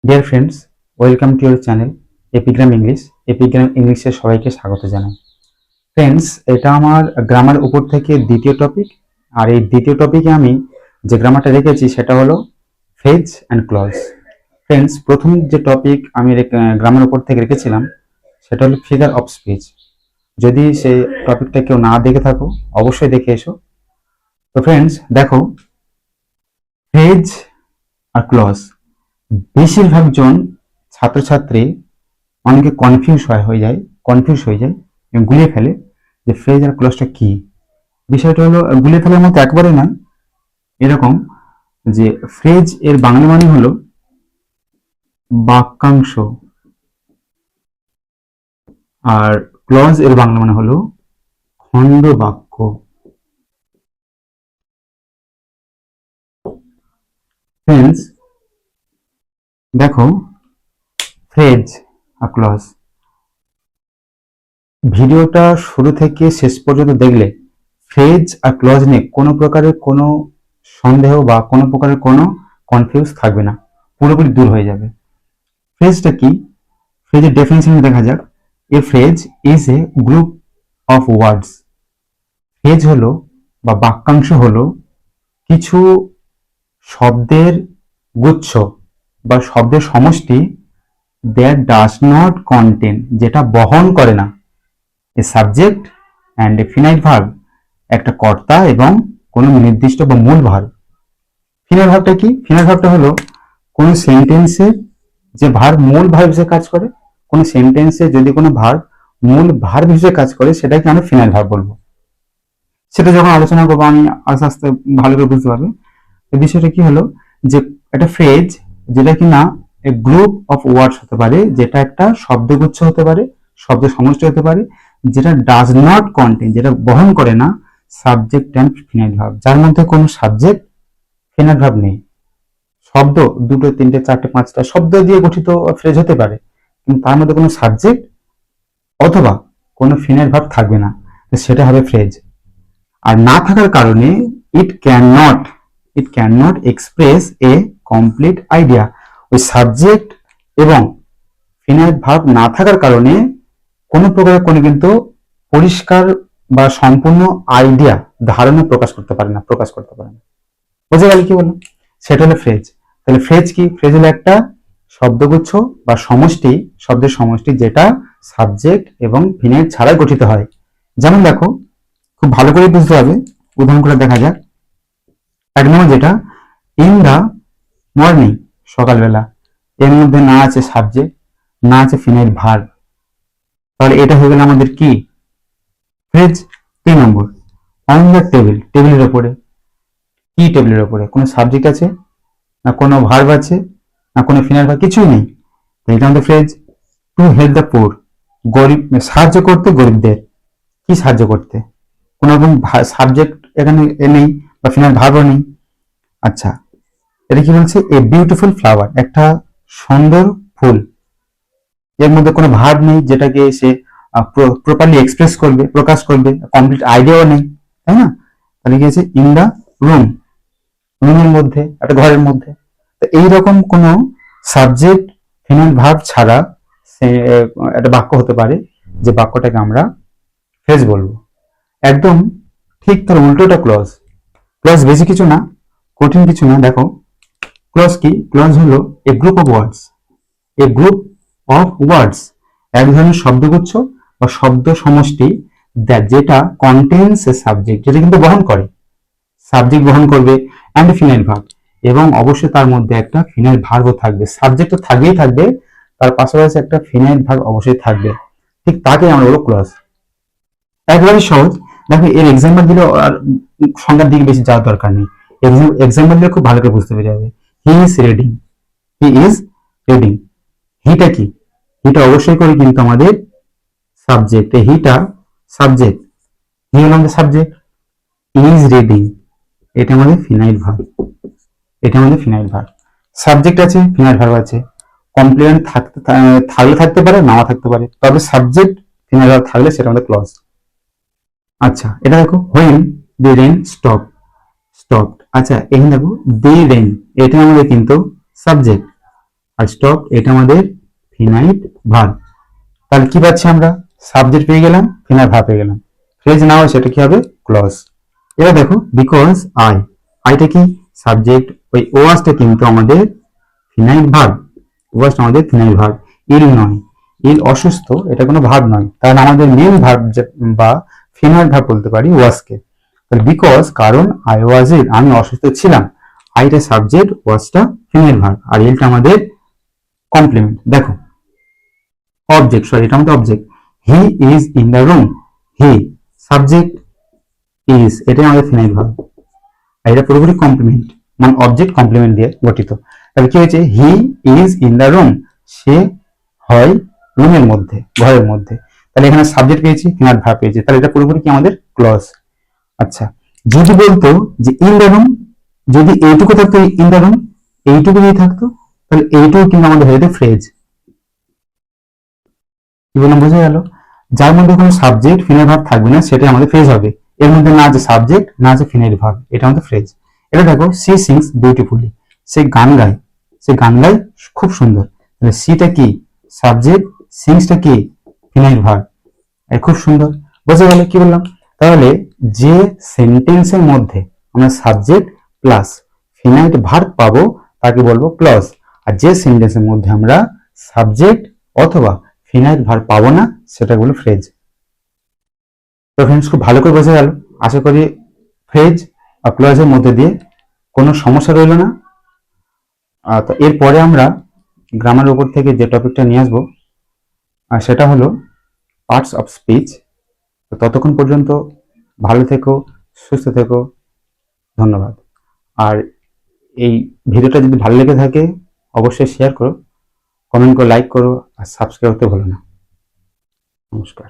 Dear friends, welcome to your channel epigram English. Epigram ইংলিশে সবাইকে স্বাগত জানাই। ফ্রেন্ডস, এটা আমার গ্রামার উপর থেকে দ্বিতীয় টপিক। আর এই দ্বিতীয় টপিকে আমি যে গ্রামারটা রেখেছি সেটা হলো ফ্রেজ অ্যান্ড ক্লজ। ফ্রেন্ডস, প্রথম যে টপিক আমি গ্রামার উপর থেকে রেখেছিলাম সেটা হলো ফিগার অফ স্পিচ। যদি সেই টপিকটা কেউ না দেখে থাকো অবশ্যই দেখে এসো। তো ফ্রেন্ডস দেখো, ফ্রেজ আর ক্লজ বেশিরভাগ জন ছাত্রছাত্রী অনেকে কনফিউজ হয়ে যায় এবং গুলিয়ে ফেলে যে ফ্রেজ আর ক্লজটা কি। বিষয়টা হলো গুলিয়ে ফেলার মতো একবারে নয়, এরকম যে ফ্রেজ এর বাংলা মানে হলো বাক্যাংশ, আর ক্লজ এর বাংলা মানে হলো খণ্ড বাক্য। ফ্রেন্ডস দেখো, ফ্রেজ আর ক্লজ ভিডিওটা শুরু থেকে শেষ পর্যন্ত দেখলে ফ্রেজ আর ক্লজ নিয়ে কোনো প্রকারের কোনো সন্দেহ বা কোনো প্রকারের কোনো কনফিউজ থাকবে না, পুরোপুরি দূর হয়ে যাবে। ফ্রেজটা কি? ফ্রেজের ডেফিনেশন দেখা যাক। এ phrase is a group of words. Phrase হলো বা বাক্যাংশ হলো কিছু শব্দের গুচ্ছ বা শব্দের সমষ্টি দ্যাট ডাজ নট কন্টেন, যেটা বহন করে না a subject and a finite verb, একটা কর্তা এবং কোনো নির্দিষ্ট বা মূল ভার্ব। ফিনাইট ভার্বটা কি? ফিনাইট ভার্বটা হলো কোনো সেন্টেন্সের যে ভার্ব মূল ভার্ব হিসেবে কাজ করে, কোনো সেন্টেন্সে যদি কোনো ভার্ব মূল ভার্ব হিসেবে কাজ করে সেটাকে আমরা ফিনাইল ভার্ব বলবো। সেটা যখন আলোচনা করবো আমি আস্তে আস্তে ভালো করে বুঝতে পারবে। তো বিষয়টা কি হলো যে একটা ফ্রেজ যেটা কিনা গ্রুপ অফ ওয়ার্ডস হতে পারে, যেটা একটা শব্দগুচ্ছ হতে পারে, শব্দ সমষ্টি হতে পারে, যেটা ডাজ নট কন্টেন, যেটা বহন করে না সাবজেক্ট অ্যান্ড ফিনাইল ভার্ব, যার মধ্যে কোনো সাবজেক্ট ফিনাইল ভার্ব নেই। শব্দ দুটো তিনটে চারটে পাঁচটা শব্দ দিয়ে গঠিত ফ্রেজ হতে পারে, কিন্তু তার মধ্যে কোনো সাবজেক্ট অথবা কোনো ফিনাইল ভার্ব থাকবে না, সেটা হবে ফ্রেজ। আর না থাকার কারণে it can not express A complete idea. ওই সাবজেক্ট এবং ফিনাইল ভার্ব না থাকার কারণে কোনো প্রকারের কোনো কিন্তু পরিষ্কার বা সম্পূর্ণ আইডিয়া, ধারণা প্রকাশ করতে পারে না। বুঝে গেল কি বললাম? সেটা হলো ফ্রেজ। তাহলে ফ্রেজ কি? ফ্রেজ হলো একটা শব্দগুচ্ছ বা সমষ্টি, শব্দের সমষ্টি, যেটা সাবজেক্ট এবং ফিনাইল ছাড়াই গঠিত হয়। যেমন দেখো, খুব ভালো করে বুঝতে হবে, উদাহরণ করে দেখা যাক। এক নম্বর যেটা, ইন দা মর্নিং, সকালবেলা, এর মধ্যে না আছে সাবজেক্ট, না আছে ফিনাইল ভার্ব, তাহলে এটা হয়ে গেল আমাদের কি? Phrase. 3 number, on the table, টেবিলের ওপরে। কি টেবিলের ওপরে? কোনো সাবজেক্ট আছে না, কোনো ভার্ব আছে না, কোনো ফিনাইল ভার্ব, কিছুই নেই। এটা আমাদের phrase. To help the poor, গরিব, সাহায্য করতে গরিবদের। কি সাহায্য করতে? কোনো রকম সাবজেক্ট এখানে নেই বা ফিনাইল ভার্বও নেই। আচ্ছা, এটা কি বলছে? এ বিউটিফুল ফ্লাওয়ার, একটা সুন্দর ফুল। এর মধ্যে কোনো ভার্ব নেই যেটাকে সে প্রপারলি এক্সপ্রেস করবে, প্রকাশ করবে, কমপ্লিট আইডিয়াও নেই, তাই না? তাহলে কি আছে? ইন দা রুম, রুমের মধ্যে, একটা ঘরের মধ্যে। তো এইরকম কোনো সাবজেক্ট ফিনাইল ভার্ব ছাড়া সে একটা বাক্য হতে পারে, যে বাক্যটাকে আমরা ফ্রেজ বলবো। একদম ঠিক তার উল্টোটা ক্লজ। ক্লজ বেশি কিছু না, কঠিন কিছু না। দেখো, ক্লজ কি? ক্লজ হলো a group of words, a group of words, এক ধরনের শব্দগুচ্ছ বা শব্দ সমষ্টি, যেটা কন্টেন্স এ সাবজেক্ট, যেটা কিন্তু বহন করে, সাবজেক্ট বহন করবে অ্যান্ড ফিনাইল ভার্ব, এবং অবশ্যই তার মধ্যে একটা ফিনাইল ভার্বও থাকবে। সাবজেক্ট তো থাকবেই থাকবে, তার পাশাপাশি একটা ফিনাইল ভার্ব অবশ্যই থাকবে। ঠিক তাকে আমরা বলবো ক্লজ। একবারে সহজ। দেখো, এর এক্সাম্পল দিলে আর সংজ্ঞার দিকে বেশি যাওয়ার দরকার নেই। এক্সাম্পল দিলে খুব ভালো করে বুঝতে পেরে যাবে। He is reading, he is reading. হিটা কি? হিটা অবশ্যই করে কিন্তু আমাদের সাবজেক্ট। হিটা সাবজেক্ট, হি হলো আমাদের সাবজেক্ট, ইজ রিডিং এটা আমাদের ফিনাইল ভার্ব, এটা আমাদের ফিনাইল ভার্ব। সাবজেক্ট আছে, ফিনাইল ভার্ব আছে। কমপ্লিমেন্ট থাকলে থাকতে পারে, নাও থাকতে পারে, তবে সাবজেক্ট ফিনাইল ভার্ব থাকলে সেটা আমাদের ক্লজ। আচ্ছা, এটা দেখো, হোয়েন দি রেন স্টপ। আচ্ছা, এখানে দেখো দি রেন, এটা আমাদের কিন্তু সাবজেক্ট, আর স্টপ এটা আমাদের ফিনাইট ভার্ব। তাহলে কি পাচ্ছি আমরা? সাবজেক্ট পেয়ে গেলাম, ফিনাইট ভার্ব পেয়ে গেলাম। ফ্রেজ না হয় সেটা কি হবে? ক্লজ। এবার দেখো বিকজ আইটা কি সাবজেক্ট, ওই ওয়াজটা কিন্তু আমাদের ফিনাইট ভার্ব, ওয়াজটা আমাদের ফিনাইট ভার্ব। ইল নয়, ইল অসুস্থ, এটা কোনো ভার্ব নয়, তাহলে আমাদের মেন ভার্ব বা ফিনাইট ভার্ব বলতে পারি ওয়াজকে। তাহলে বিকজ কারণ আই ওয়াজ ইল আমি অসুস্থ ছিলাম, আইটা সাবজেক্ট, ওয়াজটা ফিনাইট ভার্ব, আর ইলটা আমাদের কমপ্লিমেন্ট। দেখো অবজেক্ট, সরি এটা আমাদের object. He is in the room, he subject, is এটাই আমাদের ফিনাইট ভার্ব, আর এটা পুরোপুরি কমপ্লিমেন্ট, মানে অবজেক্ট কমপ্লিমেন্ট দিয়ে গঠিত। তাহলে কি হয়েছে? He is in the room, সে হয় রুমের মধ্যে, ঘরের মধ্যে। তাহলে এখানে সাবজেক্ট পেয়েছি, ফিনাইট ভার্ব পেয়েছি, তাহলে এটা পুরোপুরি কি আমাদের ক্লজ। আচ্ছা, যদি বলতো যে ইন দ্য রুম, যদি এইটুকু থাকতো ইন দ্য রুম, এইটুকু যদি থাকতো, তাহলে এইটুকু কিন্তু আমাদের হয়ে যেত ফ্রেজ। কি বললাম বোঝা গেল? যার মধ্যে কোনো সাবজেক্ট ফিনাইট ভার্ব থাকবে না সেটাই আমাদের ফ্রেজ হবে। এর মধ্যে না আছে সাবজেক্ট না আছে ফিনাইট ভার্ব, এটা আমাদের ফ্রেজ। এটা দেখো সি সিংস বিউটিফুলি, সে গান গায়, সে গান গায় খুব সুন্দর। তাহলে সিটা কি সাবজেক্ট, সিংসটা কি ফিনাইট ভার্ব, খুব সুন্দর। বোঝা গেল কি বললাম? তাহলে যে সেন্টেন্সের মধ্যে আমরা সাবজেক্ট প্লাস ফিনাইট ভার্ব পাবো তাকে বলবো ক্লজ, আর যে সেন্টেন্সের মধ্যে আমরা সাবজেক্ট অথবা ফিনাইট ভার্ব পাবো না সেটা বলবো ফ্রেজ। তো ফ্রেন্ডস খুব ভালো করে বোঝা গেল, আশা করি ফ্রেজ আর ক্লজের মধ্যে দিয়ে কোনো সমস্যা রইল না। তো এরপরে আমরা গ্রামারের উপর থেকে যে টপিকটা নিয়ে আসবো সেটা হলো পার্টস অফ স্পিচ। তো ততক্ষণ পর্যন্ত ভালো থেকো, সুস্থ থেকো, ধন্যবাদ। আর এই ভিডিওটা যদি ভালো লেগে থাকে অবশ্যই শেয়ার করো, কমেন্ট করো, লাইক করো, আর সাবস্ক্রাইব করতে ভুলো না। নমস্কার।